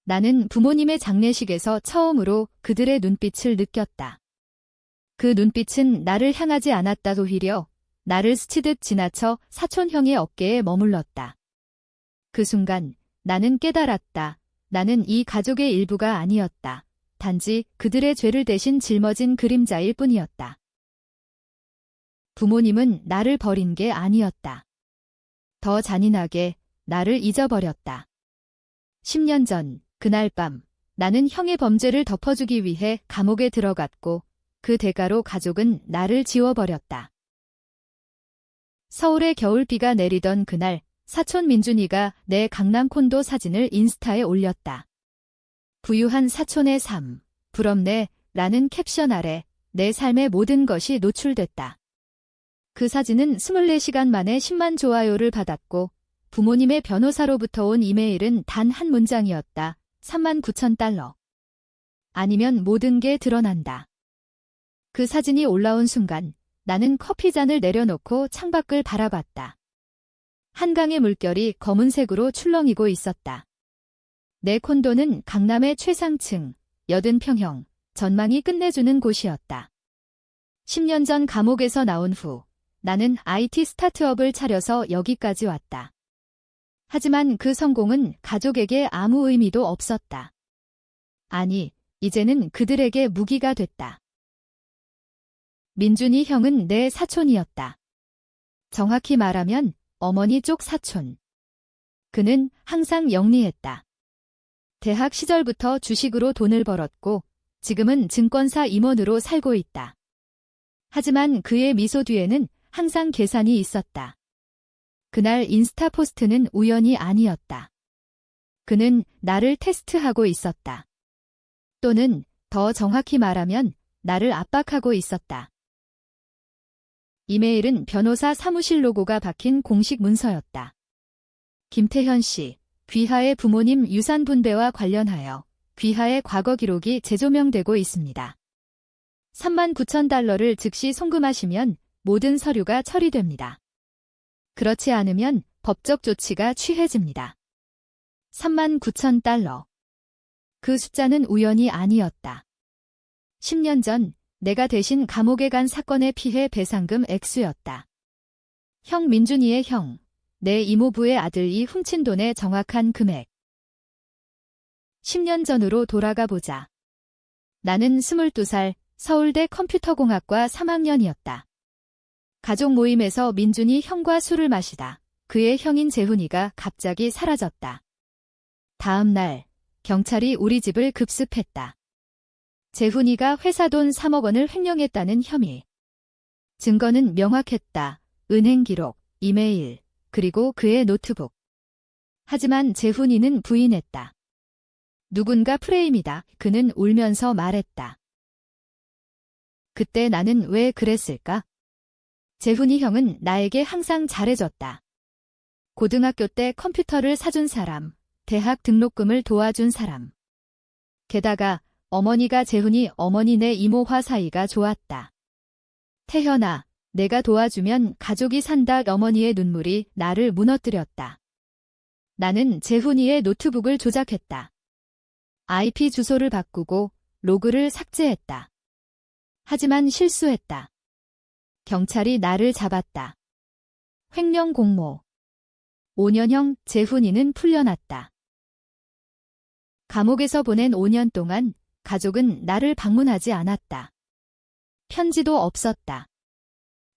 나는 부모님의 장례식에서 처음으로 그들의 눈빛을 느꼈다. 그 눈빛은 나를 향하지 않았다. 오히려 나를 스치듯 지나쳐 사촌 형의 어깨에 머물렀다. 그 순간 나는 깨달았다. 나는 이 가족의 일부가 아니었다. 단지 그들의 죄를 대신 짊어진 그림자일 뿐이었다. 부모님은 나를 버린 게 아니었다. 더 잔인하게 나를 잊어버렸다. 10년 전 그날 밤 나는 형의 범죄를 덮어주기 위해 감옥에 들어갔고 그 대가로 가족은 나를 지워버렸다. 서울에 겨울비가 내리던 그날 사촌 민준이가 내 강남 콘도 사진을 인스타에 올렸다. 부유한 사촌의 삶, 부럽네 라는 캡션 아래 내 삶의 모든 것이 노출됐다. 그 사진은 24시간 만에 10만 좋아요를 받았고 부모님의 변호사로부터 온 이메일은 단 한 문장이었다. 39,000달러. 아니면 모든 게 드러난다. 그 사진이 올라온 순간 나는 커피잔을 내려놓고 창밖을 바라봤다. 한강의 물결이 검은색으로 출렁이고 있었다. 내 콘도는 강남의 최상층, 80평형, 전망이 끝내주는 곳이었다. 10년 전 감옥에서 나온 후 나는 IT 스타트업을 차려서 여기까지 왔다. 하지만 그 성공은 가족에게 아무 의미도 없었다. 아니, 이제는 그들에게 무기가 됐다. 민준이 형은 내 사촌이었다. 정확히 말하면 어머니 쪽 사촌. 그는 항상 영리했다. 대학 시절부터 주식으로 돈을 벌었고 지금은 증권사 임원으로 살고 있다. 하지만 그의 미소 뒤에는 항상 계산이 있었다. 그날 인스타 포스트는 우연이 아니었다. 그는 나를 테스트하고 있었다. 또는 더 정확히 말하면 나를 압박하고 있었다. 이메일은 변호사 사무실 로고가 박힌 공식 문서였다. 김태현 씨, 귀하의 부모님 유산 분배와 관련하여 귀하의 과거 기록이 재조명되고 있습니다. 39,000달러를 즉시 송금하시면 모든 서류가 처리됩니다. 그렇지 않으면 법적 조치가 취해집니다. 39,000달러. 그 숫자는 우연이 아니었다. 10년 전 내가 대신 감옥에 간 사건의 피해 배상금 액수였다. 형 민준이의 형, 내 이모부의 아들이 훔친 돈의 정확한 금액. 10년 전으로 돌아가 보자. 나는 22살 서울대 컴퓨터공학과 3학년이었다. 가족 모임에서 민준이 형과 술을 마시다 그의 형인 재훈이가 갑자기 사라졌다. 다음 날 경찰이 우리 집을 급습했다. 재훈이가 회사 돈 3억 원을 횡령했다는 혐의. 증거는 명확했다. 은행 기록, 이메일, 그리고 그의 노트북. 하지만 재훈이는 부인했다. 누군가 프레임이다. 그는 울면서 말했다. 그때 나는 왜 그랬을까? 재훈이 형은 나에게 항상 잘해줬다. 고등학교 때 컴퓨터를 사준 사람, 대학 등록금을 도와준 사람. 게다가 어머니가 재훈이 어머니네 이모와 사이가 좋았다. 태현아, 내가 도와주면 가족이 산다. 어머니의 눈물이 나를 무너뜨렸다. 나는 재훈이의 노트북을 조작했다. IP 주소를 바꾸고 로그를 삭제했다. 하지만 실수했다. 경찰이 나를 잡았다. 횡령 공모. 5년형 재훈이는 풀려났다. 감옥에서 보낸 5년 동안 가족은 나를 방문하지 않았다. 편지도 없었다.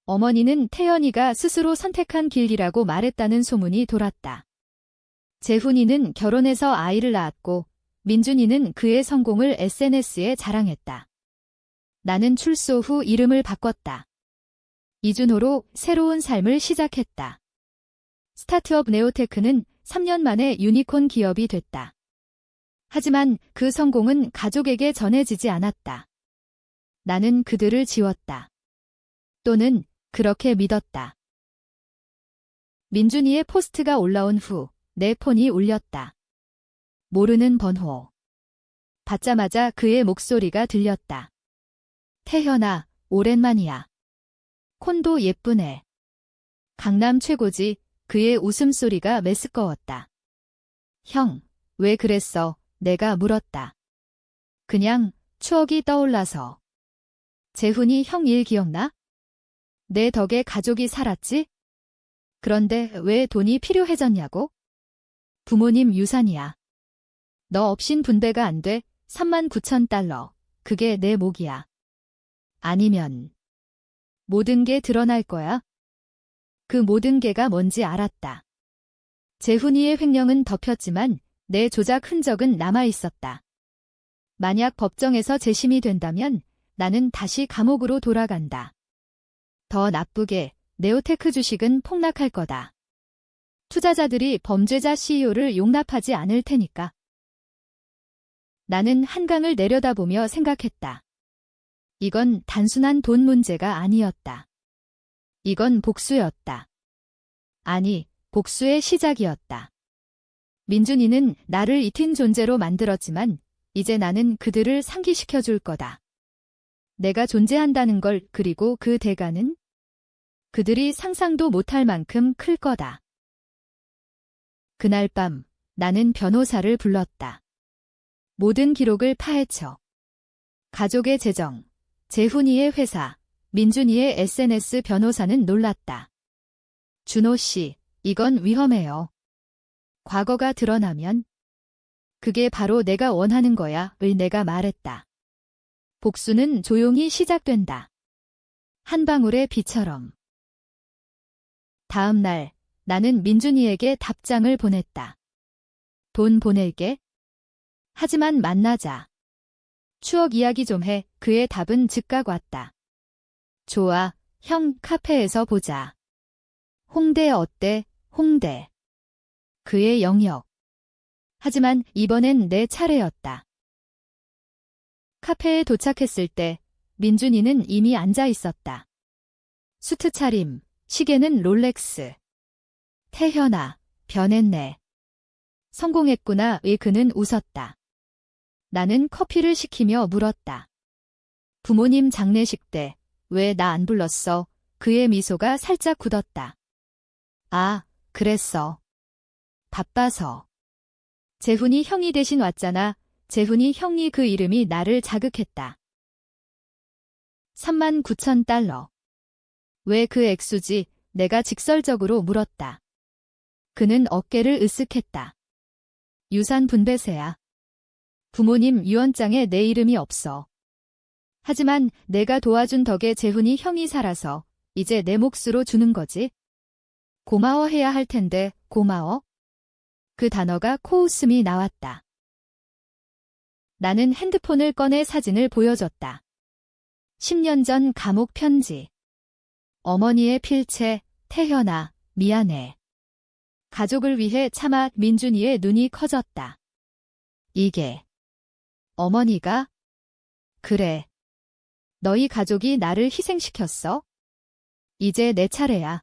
어머니는 태연이가 스스로 선택한 길이라고 말했다는 소문이 돌았다. 재훈이는 결혼해서 아이를 낳았고 민준이는 그의 성공을 SNS에 자랑했다. 나는 출소 후 이름을 바꿨다. 이준호로 새로운 삶을 시작했다. 스타트업 네오테크는 3년 만에 유니콘 기업이 됐다. 하지만 그 성공은 가족에게 전해지지 않았다. 나는 그들을 지웠다. 또는 그렇게 믿었다. 민준이의 포스트가 올라온 후 내 폰이 울렸다. 모르는 번호. 받자마자 그의 목소리가 들렸다. 태현아, 오랜만이야. 콘도 예쁘네. 강남 최고지. 그의 웃음소리가 메스꺼웠다. 형, 왜 그랬어? 내가 물었다. 그냥 추억이 떠올라서. 재훈이 형 일 기억나? 내 덕에 가족이 살았지? 그런데 왜 돈이 필요해졌냐고? 부모님 유산이야. 너 없인 분배가 안 돼. 39,000달러. 그게 내 몫이야. 아니면 모든 게 드러날 거야. 그 모든 게가 뭔지 알았다. 재훈이의 횡령은 덮였지만 내 조작 흔적은 남아있었다. 만약 법정에서 재심이 된다면 나는 다시 감옥으로 돌아간다. 더 나쁘게 네오테크 주식은 폭락할 거다. 투자자들이 범죄자 CEO를 용납하지 않을 테니까. 나는 한강을 내려다보며 생각했다. 이건 단순한 돈 문제가 아니었다. 이건 복수였다. 아니, 복수의 시작이었다. 민준이는 나를 잊힌 존재로 만들었지만 이제 나는 그들을 상기시켜 줄 거다. 내가 존재한다는 걸, 그리고 그 대가는 그들이 상상도 못할 만큼 클 거다. 그날 밤 나는 변호사를 불렀다. 모든 기록을 파헤쳐. 가족의 재정, 재훈이의 회사, 민준이의 SNS. 변호사는 놀랐다. 준호 씨, 이건 위험해요. 과거가 드러나면 그게 바로 내가 원하는 거야. 을 내가 말했다. 복수는 조용히 시작된다. 한 방울의 비처럼. 다음 날 나는 민준이에게 답장을 보냈다. 돈 보낼게. 하지만 만나자. 추억 이야기 좀 해. 그의 답은 즉각 왔다. 좋아, 형, 카페에서 보자. 홍대 어때? 홍대. 그의 영역. 하지만 이번엔 내 차례였다. 카페에 도착했을 때 민준이는 이미 앉아 있었다. 수트 차림, 시계는 롤렉스. 태현아, 변했네. 성공했구나. 의 그는 웃었다. 나는 커피를 시키며 물었다. 부모님 장례식 때 왜 나 안 불렀어? 그의 미소가 살짝 굳었다. 아, 그랬어. 바빠서. 재훈이 형이 대신 왔잖아. 재훈이 형이 그 이름이 나를 자극했다. 39,000달러. 왜 그 액수지? 내가 직설적으로 물었다. 그는 어깨를 으쓱했다. 유산 분배세야. 부모님 유언장에 내 이름이 없어. 하지만 내가 도와준 덕에 재훈이 형이 살아서 이제 내 몫으로 주는 거지. 고마워해야 할 텐데. 고마워? 그 단어가 코웃음이 나왔다. 나는 핸드폰을 꺼내 사진을 보여줬다. 10년 전 감옥 편지. 어머니의 필체. 태현아, 미안해. 가족을 위해 참아. 민준이의 눈이 커졌다. 이게 어머니가? 그래. 너희 가족이 나를 희생시켰어? 이제 내 차례야.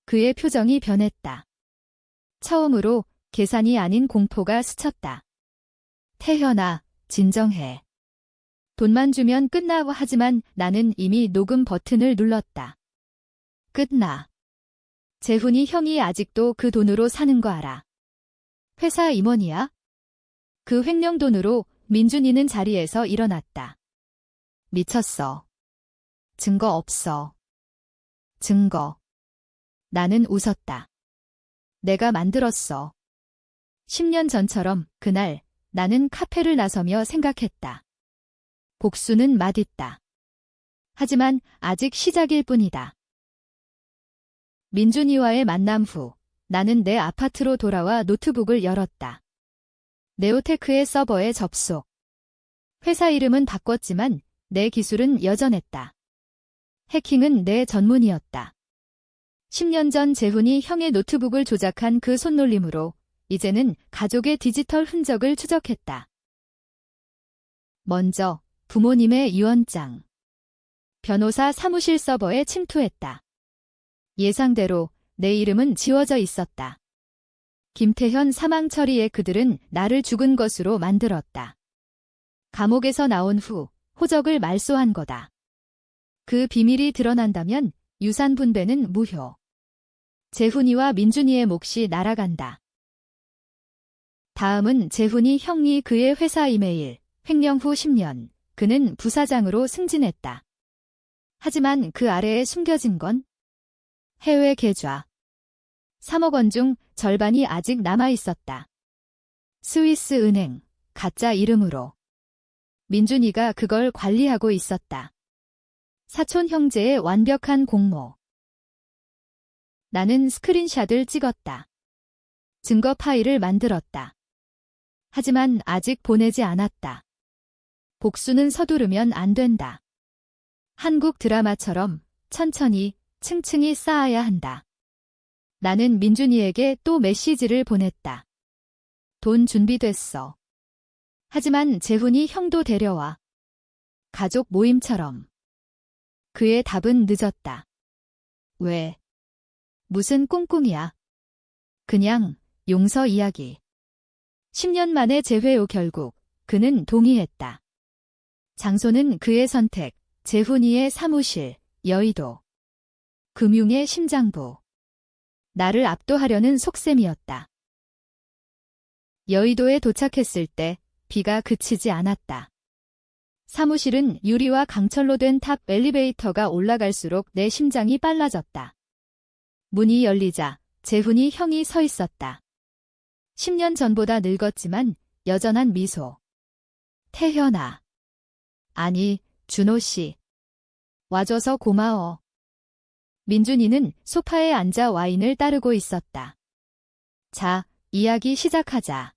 그의 표정이 변했다. 처음으로 계산이 아닌 공포가 스쳤다. 태현아, 진정해. 돈만 주면 끝나. 하지만 나는 이미 녹음 버튼을 눌렀다. 끝나. 재훈이 형이 아직도 그 돈으로 사는 거 알아. 회사 임원이야? 그 횡령 돈으로. 민준이는 자리에서 일어났다. 미쳤어. 증거 없어. 증거. 나는 웃었다. 내가 만들었어. 10년 전처럼 그날 나는 카페를 나서며 생각했다. 복수는 맛있다. 하지만 아직 시작일 뿐이다. 민준이와의 만남 후 나는 내 아파트로 돌아와 노트북을 열었다. 네오테크의 서버에 접속. 회사 이름은 바꿨지만 내 기술은 여전했다. 해킹은 내 전문이었다. 10년 전 재훈이 형의 노트북을 조작한 그 손놀림으로 이제는 가족의 디지털 흔적을 추적했다. 먼저 부모님의 유언장. 변호사 사무실 서버에 침투했다. 예상대로 내 이름은 지워져 있었다. 김태현 사망 처리에 그들은 나를 죽은 것으로 만들었다. 감옥에서 나온 후 호적을 말소한 거다. 그 비밀이 드러난다면 유산 분배는 무효. 재훈이와 민준이의 몫이 날아간다. 다음은 재훈이 형이 그의 회사 이메일. 횡령 후 10년. 그는 부사장으로 승진했다. 하지만 그 아래에 숨겨진 건 해외 계좌. 3억 원 중 절반이 아직 남아 있었다. 스위스 은행, 가짜 이름으로. 민준이가 그걸 관리하고 있었다. 사촌 형제의 완벽한 공모. 나는 스크린샷을 찍었다. 증거 파일을 만들었다. 하지만 아직 보내지 않았다. 복수는 서두르면 안 된다. 한국 드라마처럼 천천히 층층이 쌓아야 한다. 나는 민준이에게 또 메시지를 보냈다. 돈 준비됐어. 하지만 재훈이 형도 데려와. 가족 모임처럼. 그의 답은 늦었다. 왜? 무슨 꿍꿍이야? 그냥 용서 이야기. 10년 만에 재회 후 결국 그는 동의했다. 장소는 그의 선택, 재훈이의 사무실, 여의도. 금융의 심장부. 나를 압도하려는 속셈이었다. 여의도에 도착했을 때 비가 그치지 않았다. 사무실은 유리와 강철로 된 탑 엘리베이터가 올라갈수록 내 심장이 빨라졌다. 문이 열리자 재훈이 형이 서 있었다. 10년 전보다 늙었지만 여전한 미소. 태현아. 아니, 준호 씨. 와줘서 고마워. 민준이는 소파에 앉아 와인을 따르고 있었다. 자, 이야기 시작하자.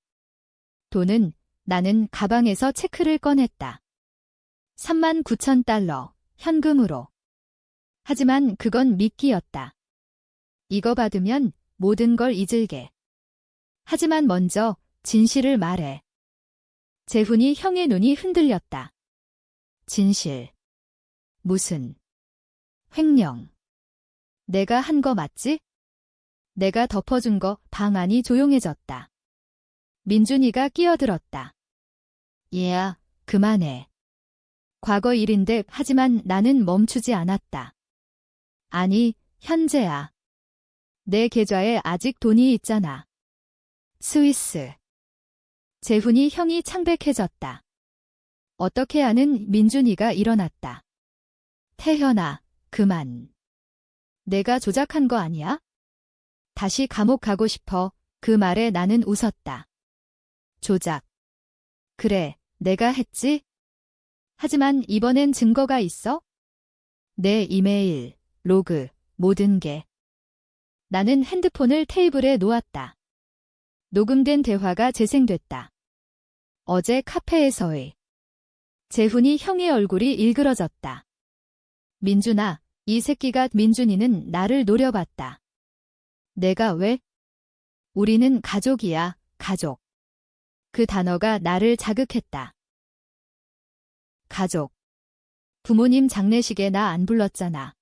돈은 나는 가방에서 체크를 꺼냈다. 39,000달러, 현금으로. 하지만 그건 미끼였다. 이거 받으면 모든 걸 잊을게. 하지만 먼저 진실을 말해. 재훈이 형의 눈이 흔들렸다. 진실. 무슨? 횡령. 내가 한 거 맞지? 내가 덮어준 거. 방안이 조용해졌다. 민준이가 끼어들었다. 얘야, 그만해. 과거 일인데 하지만 나는 멈추지 않았다. 아니, 현재야. 내 계좌에 아직 돈이 있잖아. 스위스. 재훈이 형이 창백해졌다. 어떻게 하는 민준이가 일어났다. 태현아, 그만. 내가 조작한 거 아니야? 다시 감옥 가고 싶어. 그 말에 나는 웃었다. 조작. 그래, 내가 했지? 하지만 이번엔 증거가 있어? 내 이메일, 로그, 모든 게. 나는 핸드폰을 테이블에 놓았다. 녹음된 대화가 재생됐다. 어제 카페에서의. 재훈이 형의 얼굴이 일그러졌다. 민준아, 이 새끼가. 민준이는 나를 노려봤다. 내가 왜? 우리는 가족이야, 가족. 그 단어가 나를 자극했다. 가족. 부모님 장례식에 나 안 불렀잖아.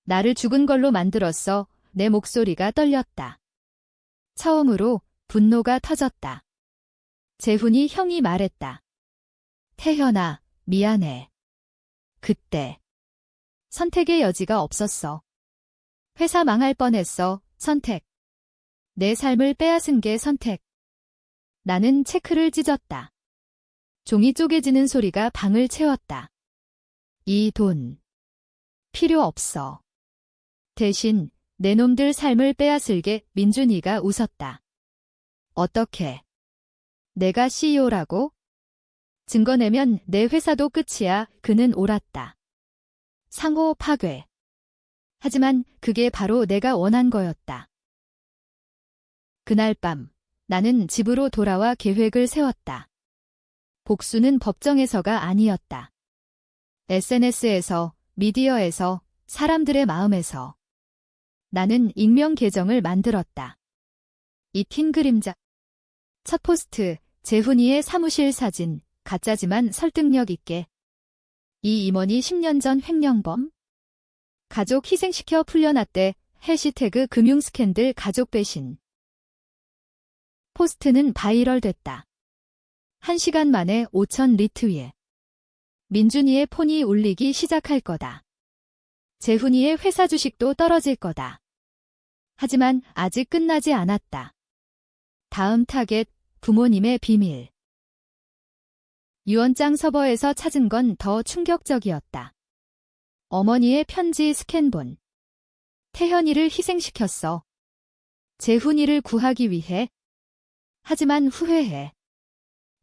나를 죽은 걸로 만들었어. 내 목소리가 떨렸다. 처음으로 분노가 터졌다. 재훈이 형이 말했다. 태현아, 미안해. 그때. 선택의 여지가 없었어. 회사 망할 뻔했어. 선택. 내 삶을 빼앗은 게 선택. 나는 체크를 찢었다. 종이 쪼개지는 소리가 방을 채웠다. 이 돈. 필요 없어. 대신 내 놈들 삶을 빼앗을게. 민준이가 웃었다. 어떻게? 내가 CEO라고? 증거 내면 내 회사도 끝이야. 그는 옳았다. 상호 파괴. 하지만 그게 바로 내가 원한 거였다. 그날 밤 나는 집으로 돌아와 계획을 세웠다. 복수는 법정에서가 아니었다. SNS에서, 미디어에서, 사람들의 마음에서. 나는 익명 계정을 만들었다. 이틴 그림자. 첫 포스트, 재훈이의 사무실 사진, 가짜지만 설득력 있게. 이 임원이 10년 전 횡령범? 가족 희생시켜 풀려났대. 해시태그 금융 스캔들 가족 배신. 포스트는 바이럴 됐다. 1시간 만에 5,000 리트윗. 민준이의 폰이 울리기 시작할 거다. 재훈이의 회사 주식도 떨어질 거다. 하지만 아직 끝나지 않았다. 다음 타겟, 부모님의 비밀. 유언장 서버에서 찾은 건 더 충격적이었다. 어머니의 편지 스캔본. 태현이를 희생시켰어. 재훈이를 구하기 위해. 하지만 후회해.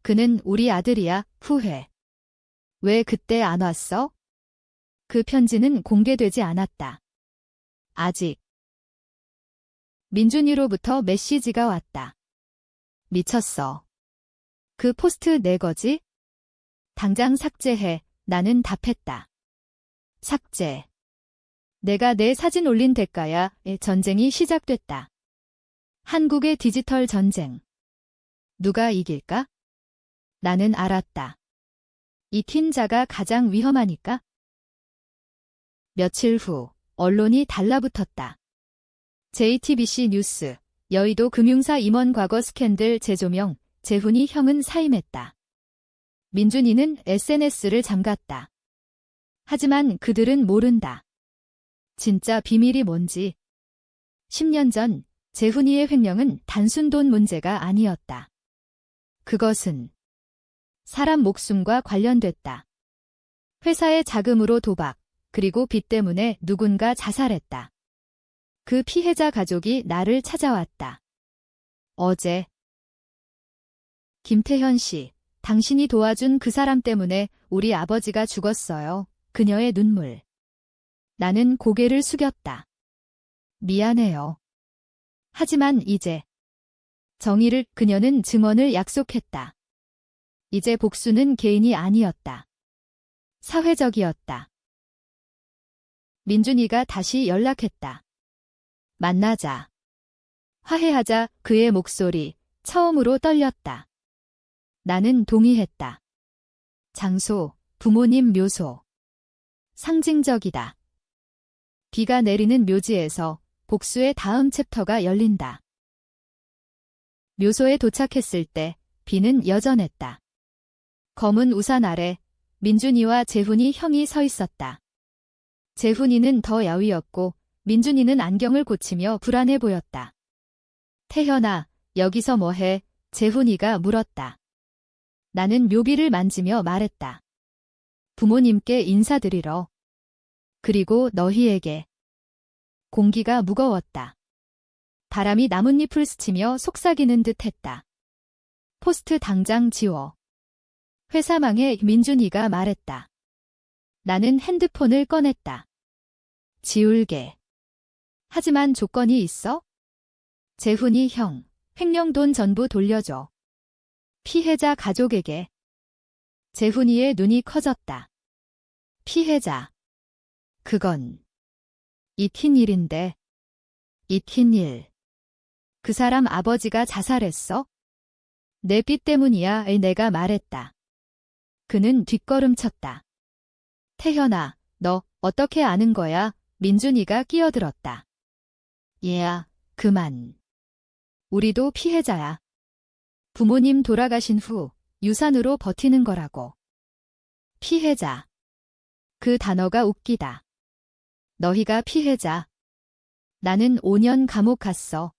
그는 우리 아들이야, 후회. 왜 그때 안 왔어? 그 편지는 공개되지 않았다. 아직. 민준이로부터 메시지가 왔다. 미쳤어. 그 포스트 내 거지? 당장 삭제해. 나는 답했다. 삭제. 내가 내 사진 올린 대가야. 전쟁이 시작됐다. 한국의 디지털 전쟁. 누가 이길까? 나는 알았다. 이 틴자가 가장 위험하니까. 며칠 후 언론이 달라붙었다. JTBC 뉴스, 여의도 금융사 임원 과거 스캔들 재조명, 재훈이 형은 사임했다. 민준이는 SNS를 잠갔다. 하지만 그들은 모른다. 진짜 비밀이 뭔지. 10년 전 재훈이의 횡령은 단순 돈 문제가 아니었다. 그것은 사람 목숨과 관련됐다. 회사의 자금으로 도박, 그리고 빚 때문에 누군가 자살했다. 그 피해자 가족이 나를 찾아왔다. 어제. 김태현 씨, 당신이 도와준 그 사람 때문에 우리 아버지가 죽었어요. 그녀의 눈물. 나는 고개를 숙였다. 미안해요. 하지만 이제. 정의를, 그녀는 증언을 약속했다. 이제 복수는 개인이 아니었다. 사회적이었다. 민준이가 다시 연락했다. 만나자. 화해하자. 그의 목소리 처음으로 떨렸다. 나는 동의했다. 장소, 부모님 묘소. 상징적이다. 비가 내리는 묘지에서 복수의 다음 챕터가 열린다. 묘소에 도착했을 때 비는 여전했다. 검은 우산 아래 민준이와 재훈이 형이 서 있었다. 재훈이는 더 야위었고 민준이는 안경을 고치며 불안해 보였다. 태현아, 여기서 뭐해? 재훈이가 물었다. 나는 묘비를 만지며 말했다. 부모님께 인사드리러. 그리고 너희에게. 공기가 무거웠다. 바람이 나뭇잎을 스치며 속삭이는 듯 했다. 포스트 당장 지워. 회사망에 민준이가 말했다. 나는 핸드폰을 꺼냈다. 지울게. 하지만 조건이 있어? 재훈이 형, 횡령 돈 전부 돌려줘. 피해자 가족에게. 재훈이의 눈이 커졌다. 피해자. 그건 이틴 일인데. 이틴 일. 그 사람 아버지가 자살했어? 내 빚 때문이야. 내가 말했다. 그는 뒷걸음쳤다. 태현아, 너 어떻게 아는 거야? 민준이가 끼어들었다. 얘야, 그만. 우리도 피해자야. 부모님 돌아가신 후 유산으로 버티는 거라고. 피해자. 그 단어가 웃기다. 너희가 피해자. 나는 5년 감옥 갔어.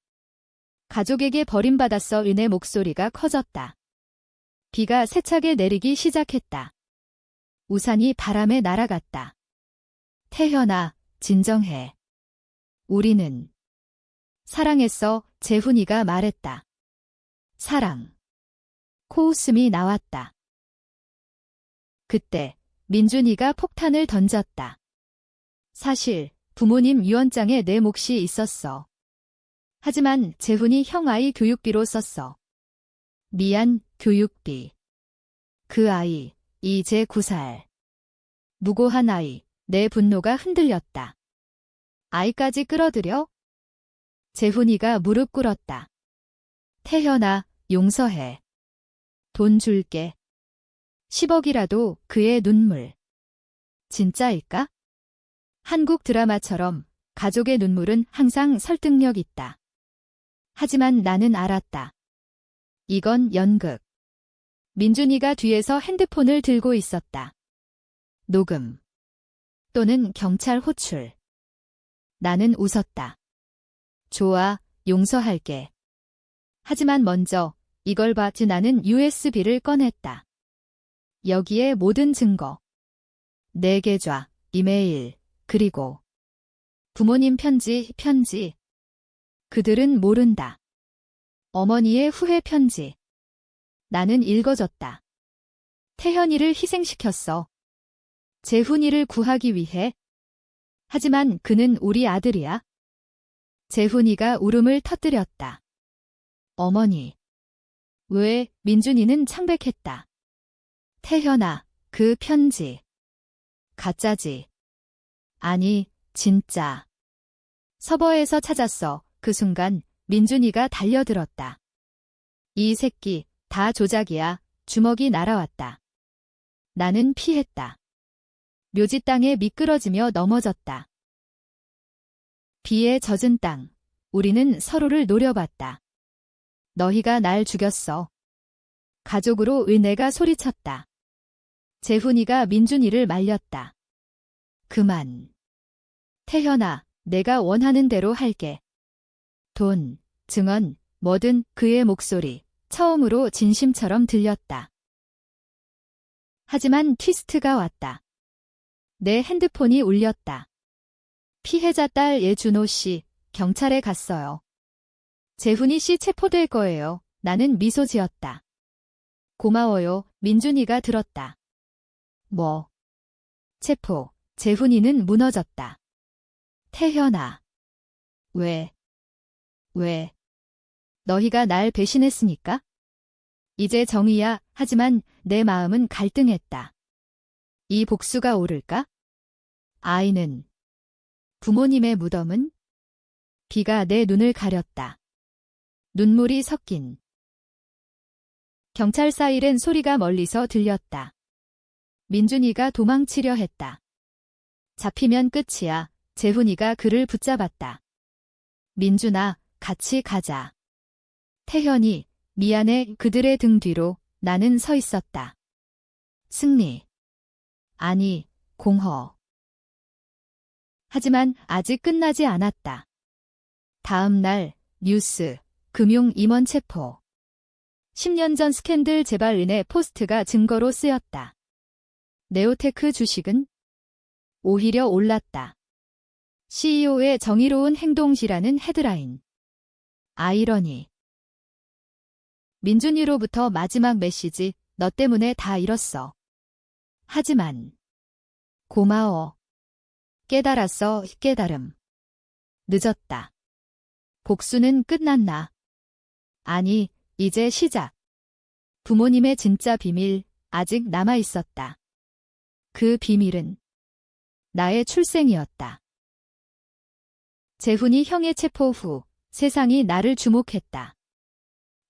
가족에게 버림받았어. 내 목소리가 커졌다. 비가 세차게 내리기 시작했다. 우산이 바람에 날아갔다. 태현아, 진정해. 우리는 사랑했어. 재훈이가 말했다. 사랑. 코웃음이 나왔다. 그때 민준이가 폭탄을 던졌다. 사실 부모님 유언장에 내 몫이 있었어. 하지만 재훈이 형 아이 교육비로 썼어. 미안, 교육비. 그 아이, 이제 9살. 무고한 아이, 내 분노가 흔들렸다. 아이까지 끌어들여? 재훈이가 무릎 꿇었다. 태현아, 용서해. 돈 줄게. 10억이라도. 그의 눈물. 진짜일까? 한국 드라마처럼 가족의 눈물은 항상 설득력 있다. 하지만 나는 알았다. 이건 연극. 민준이가 뒤에서 핸드폰을 들고 있었다. 녹음. 또는 경찰 호출. 나는 웃었다. 좋아, 용서할게. 하지만 먼저 이걸 봤지 나는 USB를 꺼냈다. 여기에 모든 증거. 내 계좌, 이메일, 그리고 부모님 편지. 그들은 모른다. 어머니의 후회 편지. 나는 읽어줬다. 태현이를 희생시켰어. 재훈이를 구하기 위해. 하지만 그는 우리 아들이야. 재훈이가 울음을 터뜨렸다. 어머니. 왜? 민준이는 창백했다. 태현아, 그 편지. 가짜지. 아니, 진짜. 서버에서 찾았어. 그 순간 민준이가 달려들었다. 이 새끼, 다 조작이야. 주먹이 날아왔다. 나는 피했다. 묘지 땅에 미끄러지며 넘어졌다. 비에 젖은 땅. 우리는 서로를 노려봤다. 너희가 날 죽였어. 가족으로 은혜가 소리쳤다. 재훈이가 민준이를 말렸다. 그만. 태현아, 내가 원하는 대로 할게. 돈, 증언, 뭐든. 그의 목소리, 처음으로 진심처럼 들렸다. 하지만 트위스트가 왔다. 내 핸드폰이 울렸다. 피해자 딸 예준호 씨, 경찰에 갔어요. 재훈이 씨 체포될 거예요. 나는 미소 지었다. 고마워요. 민준이가 들었다. 뭐? 체포. 재훈이는 무너졌다. 태현아. 왜? 너희가 날 배신했으니까? 이제 정의야. 하지만 내 마음은 갈등했다. 이 복수가 옳을까? 아이는. 부모님의 무덤은? 비가 내 눈을 가렸다. 눈물이 섞인. 경찰 사이렌 소리가 멀리서 들렸다. 민준이가 도망치려 했다. 잡히면 끝이야. 재훈이가 그를 붙잡았다. 민준아, 같이 가자. 태현이, 미안해. 그들의 등 뒤로 나는 서 있었다. 승리. 아니, 공허. 하지만 아직 끝나지 않았다. 다음 날, 뉴스, 금융 임원 체포. 10년 전 스캔들 재발인의 포스트가 증거로 쓰였다. 네오테크 주식은 오히려 올랐다. CEO의 정의로운 행동시라는 헤드라인. 아이러니. 민준이로부터 마지막 메시지, 너 때문에 다 잃었어. 하지만 고마워. 깨달았어. 깨달음. 늦었다. 복수는 끝났나? 아니, 이제 시작. 부모님의 진짜 비밀, 아직 남아 있었다. 그 비밀은 나의 출생이었다. 재훈이 형의 체포 후 세상이 나를 주목했다.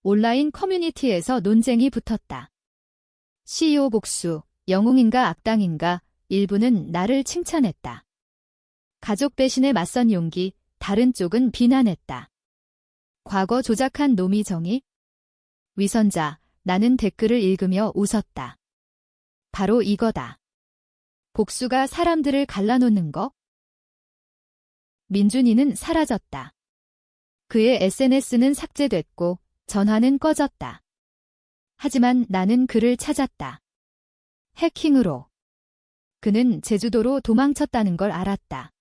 온라인 커뮤니티에서 논쟁이 붙었다. CEO 복수, 영웅인가 악당인가, 일부는 나를 칭찬했다. 가족 배신에 맞선 용기, 다른 쪽은 비난했다. 과거 조작한 놈이 정의? 위선자, 나는 댓글을 읽으며 웃었다. 바로 이거다. 복수가 사람들을 갈라놓는 거? 민준이는 사라졌다. 그의 SNS는 삭제됐고 전화는 꺼졌다. 하지만 나는 그를 찾았다. 해킹으로. 그는 제주도로 도망쳤다는 걸 알았다.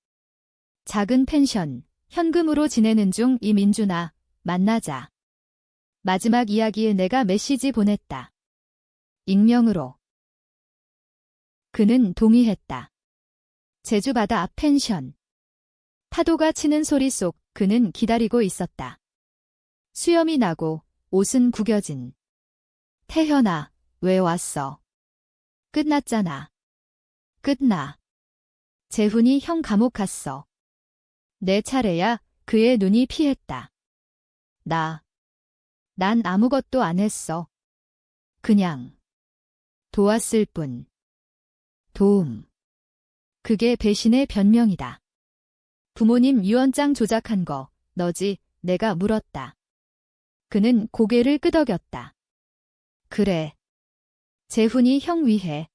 작은 펜션, 현금으로 지내는 중. 이민준아, 만나자. 마지막 이야기에 내가 메시지 보냈다. 익명으로. 그는 동의했다. 제주 바다 앞 펜션. 파도가 치는 소리 속 그는 기다리고 있었다. 수염이 나고 옷은 구겨진. 태현아, 왜 왔어? 끝났잖아. 끝나. 재훈이 형 감옥 갔어. 내 차례야. 그의 눈이 피했다. 난 아무것도 안 했어. 그냥 도왔을 뿐. 도움. 그게 배신의 변명이다. 부모님 유언장 조작한 거 너지? 내가 물었다. 그는 고개를 끄덕였다. 그래. 재훈이 형 위해.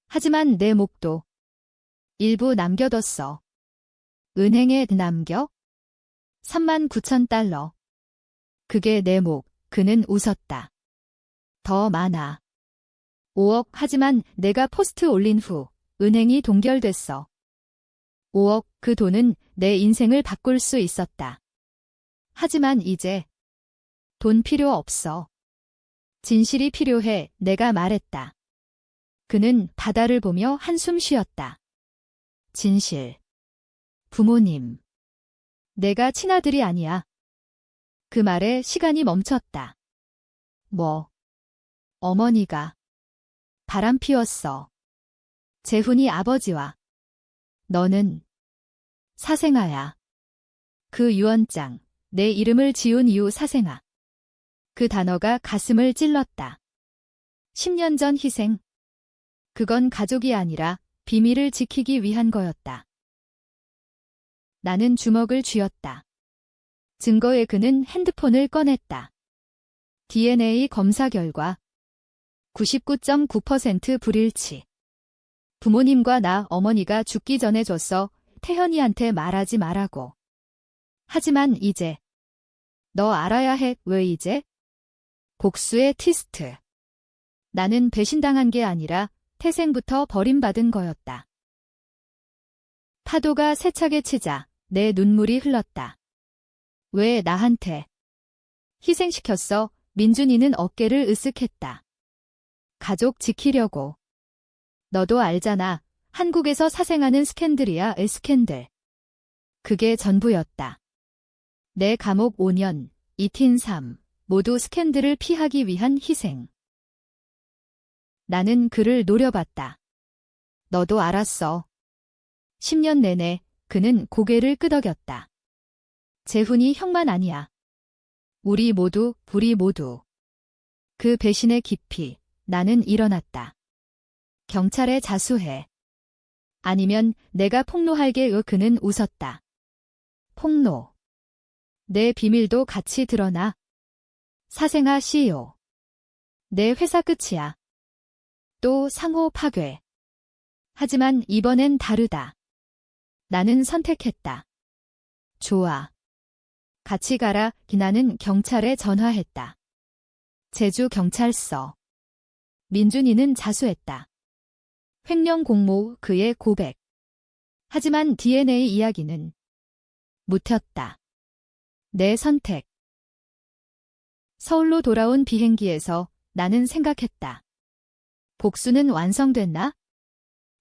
하지만 내 목도 일부 남겨뒀어. 은행에 남겨? $39,000. 그게 내 목, 그는 웃었다. 더 많아. 5억. 하지만 내가 포스트 올린 후 은행이 동결됐어. 5억. 그 돈은 내 인생을 바꿀 수 있었다. 하지만 이제 돈 필요 없어. 진실이 필요해. 내가 말했다. 그는 바다를 보며 한숨 쉬었다. 진실. 부모님. 내가 친아들이 아니야. 그 말에 시간이 멈췄다. 뭐? 어머니가 바람 피웠어. 재훈이 아버지와. 너는 사생아야. 그 유언장, 내 이름을 지운 이유 사생아. 그 단어가 가슴을 찔렀다. 10년 전 희생. 그건 가족이 아니라 비밀을 지키기 위한 거였다. 나는 주먹을 쥐었다. 증거에 그는 핸드폰을 꺼냈다. DNA 검사 결과 99.9% 불일치. 부모님과 나 어머니가 죽기 전에 줬어. 태현이한테 말하지 말라고. 하지만 이제 너 알아야 해. 왜 이제? 복수의 티스트. 나는 배신당한 게 아니라 태생부터 버림받은 거였다. 파도가 세차게 치자 내 눈물이 흘렀다. 왜 나한테 희생시켰어? 민준이는 어깨를 으쓱했다. 가족 지키려고. 너도 알잖아. 한국에서 사생하는 스캔들이야. 스캔들. 그게 전부였다. 내 감옥 5년, 이틴 3, 모두 스캔들을 피하기 위한 희생. 나는 그를 노려봤다. 너도 알았어. 10년 내내 그는 고개를 끄덕였다. 재훈이 형만 아니야. 우리 모두. 그 배신의 깊이 나는 일어났다. 경찰에 자수해. 아니면 내가 폭로할게. 그는 웃었다. 폭로. 내 비밀도 같이 드러나. 사생아 CEO. 내 회사 끝이야. 또 상호 파괴. 하지만 이번엔 다르다. 나는 선택했다. 좋아. 같이 가라. 나는 경찰에 전화했다. 제주경찰서. 민준이는 자수했다. 횡령 공모. 그의 고백. 하지만 DNA 이야기는 묻혔다. 내 선택. 서울로 돌아온 비행기에서 나는 생각했다. 복수는 완성됐나?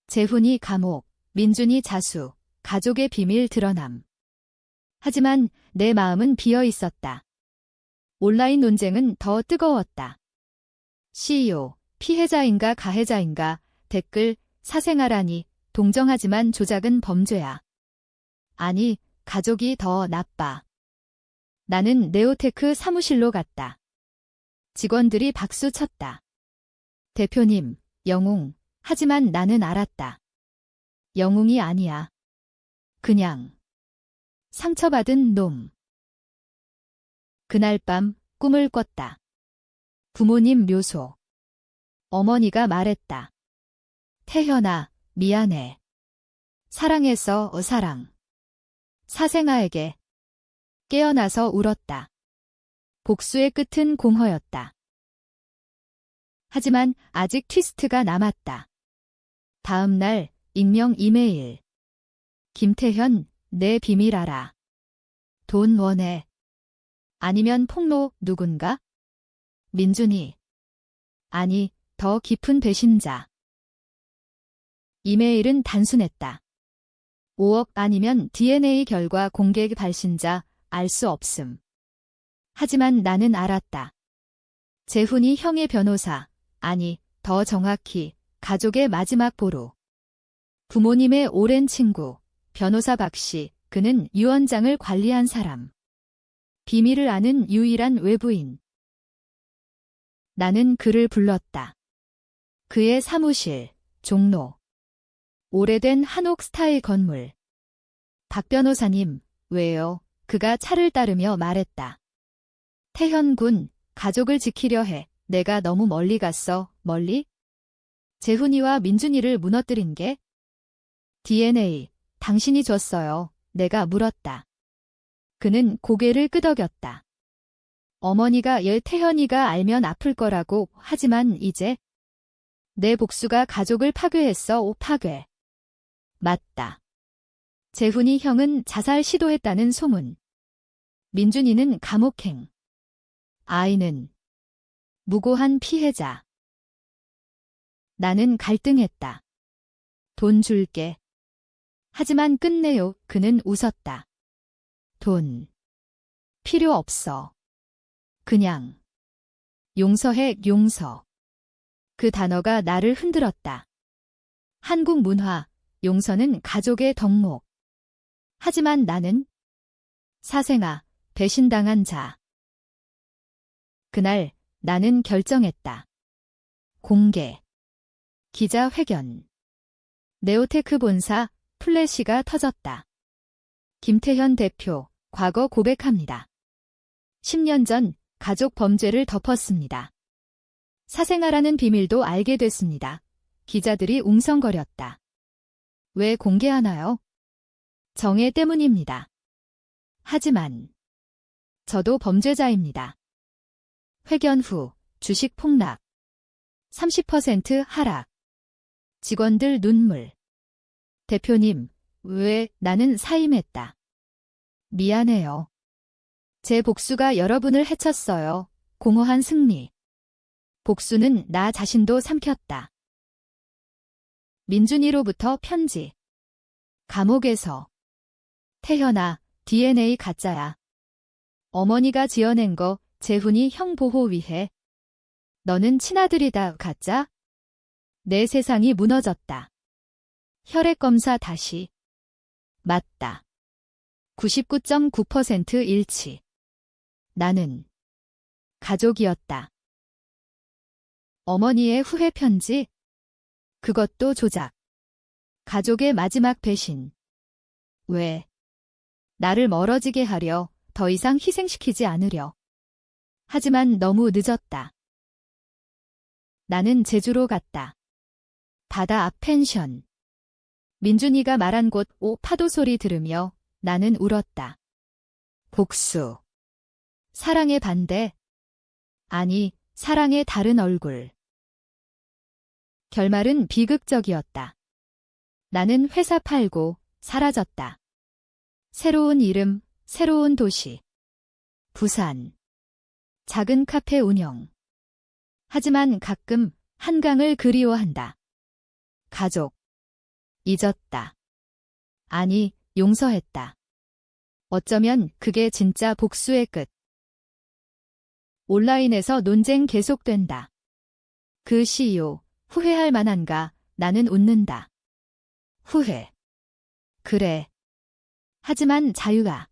재훈이 감옥, 민준이 자수, 가족의 비밀 드러남. 하지만 내 마음은 비어 있었다. 온라인 논쟁은 더 뜨거웠다. CEO, 피해자인가 가해자인가, 댓글, 사생아라니, 동정하지만 조작은 범죄야. 아니, 가족이 더 나빠. 나는 네오테크 사무실로 갔다. 직원들이 박수 쳤다. 대표님, 영웅. 하지만 나는 알았다. 영웅이 아니야. 그냥 상처받은 놈. 그날 밤 꿈을 꿨다. 부모님 묘소. 어머니가 말했다. 태현아, 미안해. 사랑했어. 사랑. 사생아에게. 깨어나서 울었다. 복수의 끝은 공허였다. 하지만 아직 트위스트가 남았다. 다음 날 익명 이메일. 김태현, 내 비밀 알아. 돈 원해. 아니면 폭로. 누군가? 민준이. 아니, 더 깊은 배신자. 이메일은 단순했다. 5억 아니면 DNA 결과 공개. 발신자. 알 수 없음. 하지만 나는 알았다. 재훈이 형의 변호사. 아니, 더 정확히 가족의 마지막 보루. 부모님의 오랜 친구, 변호사 박씨. 그는 유언장을 관리한 사람. 비밀을 아는 유일한 외부인. 나는 그를 불렀다. 그의 사무실, 종로. 오래된 한옥 스타일 건물. 박 변호사님, 왜요? 그가 차를 따르며 말했다. 태현 군, 가족을 지키려 해. 내가 너무 멀리 갔어. 멀리? 재훈이와 민준이를 무너뜨린 게? DNA, 당신이 줬어요. 내가 물었다. 그는 고개를 끄덕였다. 어머니가 태현이가 알면 아플 거라고 하지만 이제 내 복수가 가족을 파괴했어. 파괴. 맞다. 재훈이 형은 자살 시도했다는 소문. 민준이는 감옥행. 아이는 무고한 피해자. 나는 갈등했다. 돈 줄게. 하지만 끝내요. 그는 웃었다. 돈. 필요 없어. 그냥. 용서해. 용서. 그 단어가 나를 흔들었다. 한국 문화, 용서는 가족의 덕목. 하지만 나는 사생아, 배신당한 자. 그날 나는 결정했다. 공개. 기자회견. 네오테크 본사 플래시가 터졌다. 김태현 대표, 과거 고백합니다. 10년 전 가족 범죄를 덮었습니다. 사생아라는 비밀도 알게 됐습니다. 기자들이 웅성거렸다. 왜 공개하나요? 정의 때문입니다. 하지만 저도 범죄자입니다. 회견 후 주식 폭락. 30% 하락. 직원들 눈물. 대표님, 왜 나는 사임했다. 미안해요. 제 복수가 여러분을 해쳤어요. 공허한 승리. 복수는 나 자신도 삼켰다. 민준이로부터 편지. 감옥에서. 태현아, DNA 가짜야. 어머니가 지어낸 거 재훈이 형 보호 위해. 너는 친아들이다. 가짜? 내 세상이 무너졌다. 혈액검사 다시. 맞다. 99.9% 일치. 나는 가족이었다. 어머니의 후회 편지? 그것도 조작. 가족의 마지막 배신. 왜? 나를 멀어지게 하려, 더 이상 희생시키지 않으려. 하지만 너무 늦었다. 나는 제주로 갔다. 바다 앞 펜션. 민준이가 말한 곳 파도 소리 들으며 나는 울었다. 복수. 사랑의 반대. 아니, 사랑의 다른 얼굴. 결말은 비극적이었다. 나는 회사 팔고 사라졌다. 새로운 이름, 새로운 도시. 부산. 작은 카페 운영. 하지만 가끔 한강을 그리워한다. 가족. 잊었다. 아니, 용서했다. 어쩌면 그게 진짜 복수의 끝. 온라인에서 논쟁 계속된다. 그 CEO, 후회할 만한가? 나는 웃는다. 후회. 그래. 하지만 자유가